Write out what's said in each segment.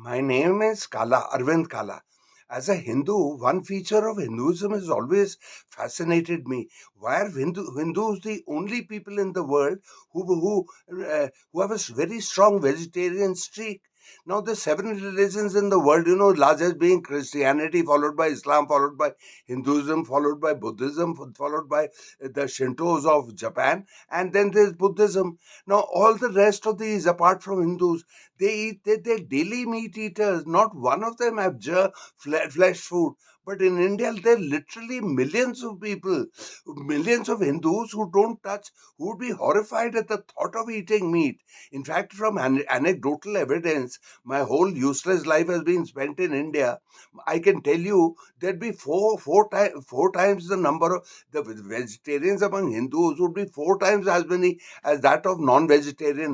My name is Kala, Arvind Kala. As a Hindu, one feature of Hinduism has always fascinated me. Why are Hindus the only people in the world who have a very strong vegetarian streak? Now, the seven religions in the world, largest being Christianity, followed by Islam, followed by Hinduism, followed by Buddhism, followed by the Shintos of Japan, and then there's Buddhism. Now, all the rest of these, apart from Hindus, they're daily meat eaters. Not one of them abjure flesh food. But in India, there are literally millions of people, millions of Hindus who don't touch, who would be horrified at the thought of eating meat. In fact, from anecdotal evidence, my whole useless life has been spent in India. I can tell you there'd be four times the number of the vegetarians among Hindus would be four times as many as that of non-vegetarian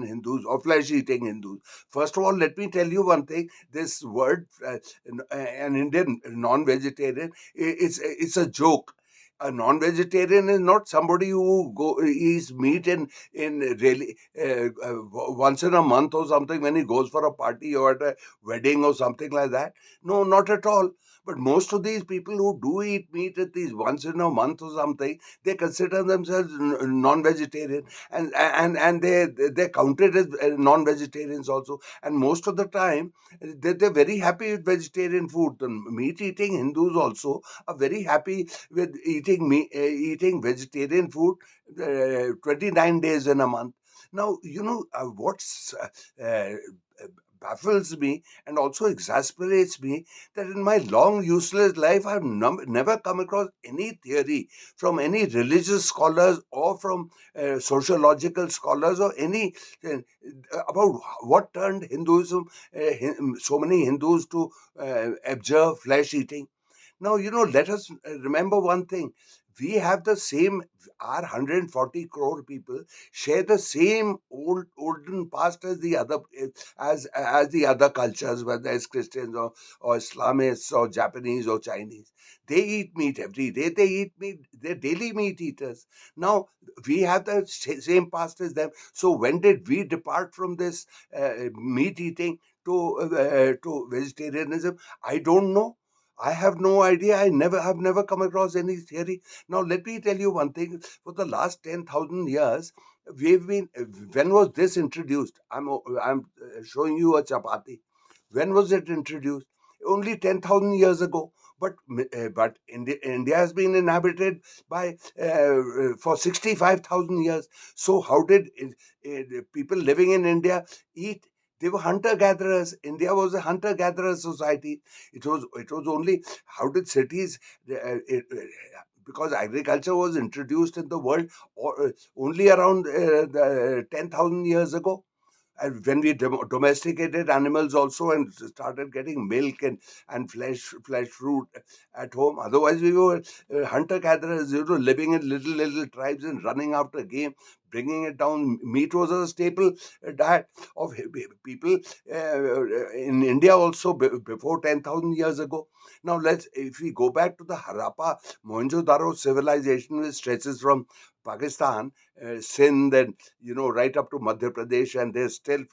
Hindus or flesh-eating Hindus. First of all, let me tell you one thing. This word, an Indian non-vegetarian, it's a joke. A non-vegetarian is not somebody who eats meat in really once in a month or something when he goes for a party or at a wedding or something like that. No, not at all. But most of these people who do eat meat at least once in a month or something, they consider themselves non-vegetarian, and they're counted as non-vegetarians also. And most of the time, they're very happy with vegetarian food. The meat-eating Hindus also are very happy with eating vegetarian food 29 days in a month. Now, what's baffles me and also exasperates me that in my long useless life I've never come across any theory from any religious scholars or from sociological scholars or any uh, about what turned Hinduism, so many Hindus to abjure flesh eating. Now, let us remember one thing. We have the same, our 140 crore people share the same olden past as the other as the other cultures, whether it's Christians or Islamists or Japanese or Chinese. They eat meat every day. They eat meat. They're daily meat eaters. Now, we have the same past as them. So when did we depart from this meat eating to vegetarianism? I don't know. I have no idea. Have never come across any theory. Now, let me tell you one thing. For the last 10,000 years, we've been. When was this introduced? I'm showing you a chapati. When was it introduced? Only 10,000 years ago. But India has been inhabited by for 65,000 years. So how did people living in India eat? They were hunter gatherers. India was a hunter gatherer society. It was only how did cities because agriculture was introduced in the world only around the 10,000 years ago, and when we domesticated animals also and started getting milk and flesh fruit at home. Otherwise we were hunter gatherers, living in little tribes and running after game, bringing it down. Meat was a staple diet of people in India also before 10,000 years ago. Now, if we go back to the Harappa Mohenjo-daro civilization, which stretches from Pakistan, Sindh, and right up to Madhya Pradesh, and there's still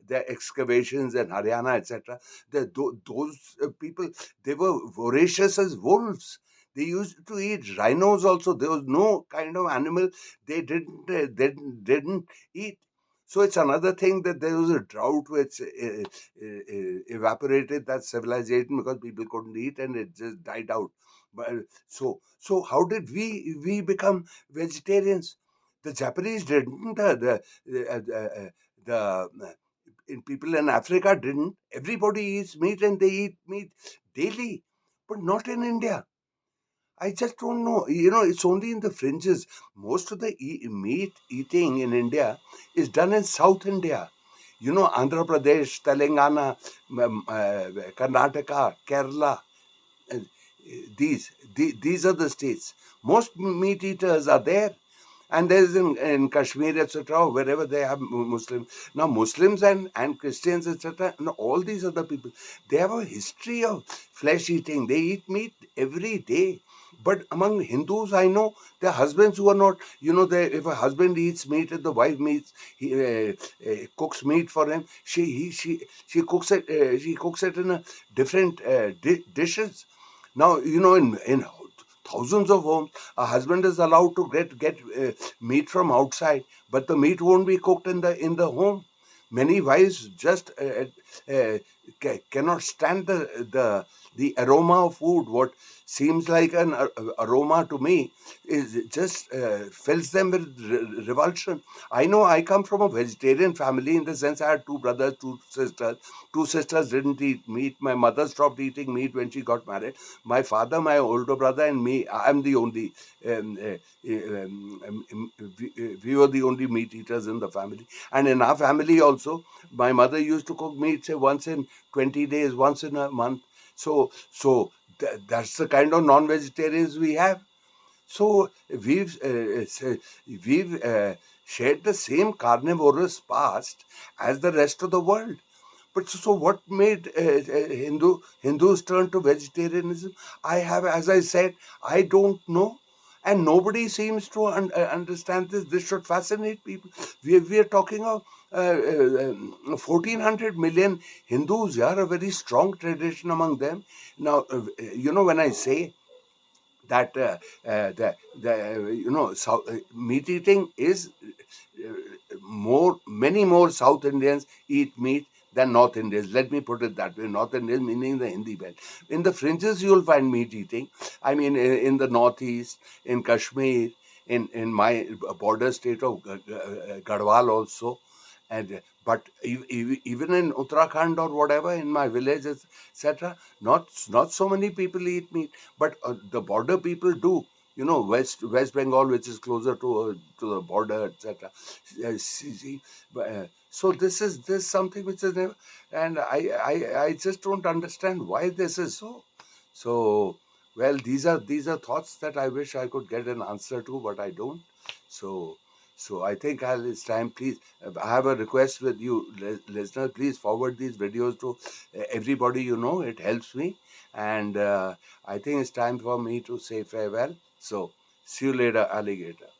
the excavations in Haryana, etc. Those people, they were voracious as wolves. They used to eat rhinos also. There was no kind of animal they didn't eat. So it's another thing that there was a drought which evaporated that civilization because people couldn't eat and it just died out. But so how did we become vegetarians? The Japanese didn't. In people in Africa didn't. Everybody eats meat and they eat meat daily, but not in India. I just don't know. It's only in the fringes. Most of the meat eating in India is done in South India. Andhra Pradesh, Telangana, Karnataka, Kerala. uh, these are the states. Most meat eaters are there. And there's in Kashmir, etc., wherever they have Muslims. Now, Muslims and Christians, etc., and all these other people, they have a history of flesh eating. They eat meat every day. But among Hindus, I know there are husbands who are not, if a husband eats meat and the wife cooks meat for him, she cooks it in a different dishes. Now, in thousands of homes, a husband is allowed to get meat from outside, but the meat won't be cooked in the home. Many wives just cannot stand the aroma of food. What seems like an aroma to me is just fills them with revulsion. I know I come from a vegetarian family, in the sense I had two brothers, two sisters. Two sisters didn't eat meat. My mother stopped eating meat when she got married. My father, my older brother, and me, I'm the only. Um, we were the only meat eaters in the family, and in our family also, my mother used to cook meat, say, once in 20 days, once in a month. So that's the kind of non-vegetarians we have. So we've shared the same carnivorous past as the rest of the world. But so what made Hindus turn to vegetarianism? As I said, I don't know, and nobody seems to understand this. This should fascinate people. We are talking of 1400 million Hindus. Yeah, a very strong tradition among them. Now, when I say that meat eating is many more South Indians eat meat than North Indians. Let me put it that way. North Indians meaning the Hindi belt. In the fringes, you'll find meat eating. I mean, in the Northeast, in Kashmir, in my border state of Garhwal also. And but even in Uttarakhand or whatever, in my villages, etc., not so many people eat meat, but the border people do. West Bengal, which is closer to the border, etc. So this is something which is never, and I just don't understand why this is so. So, well, these are thoughts that I wish I could get an answer to, but I don't. So. So I think it's time. Please, I have a request with you, listener. Please forward these videos to everybody you know. It helps me, and I think it's time for me to say farewell. So see you later, alligator.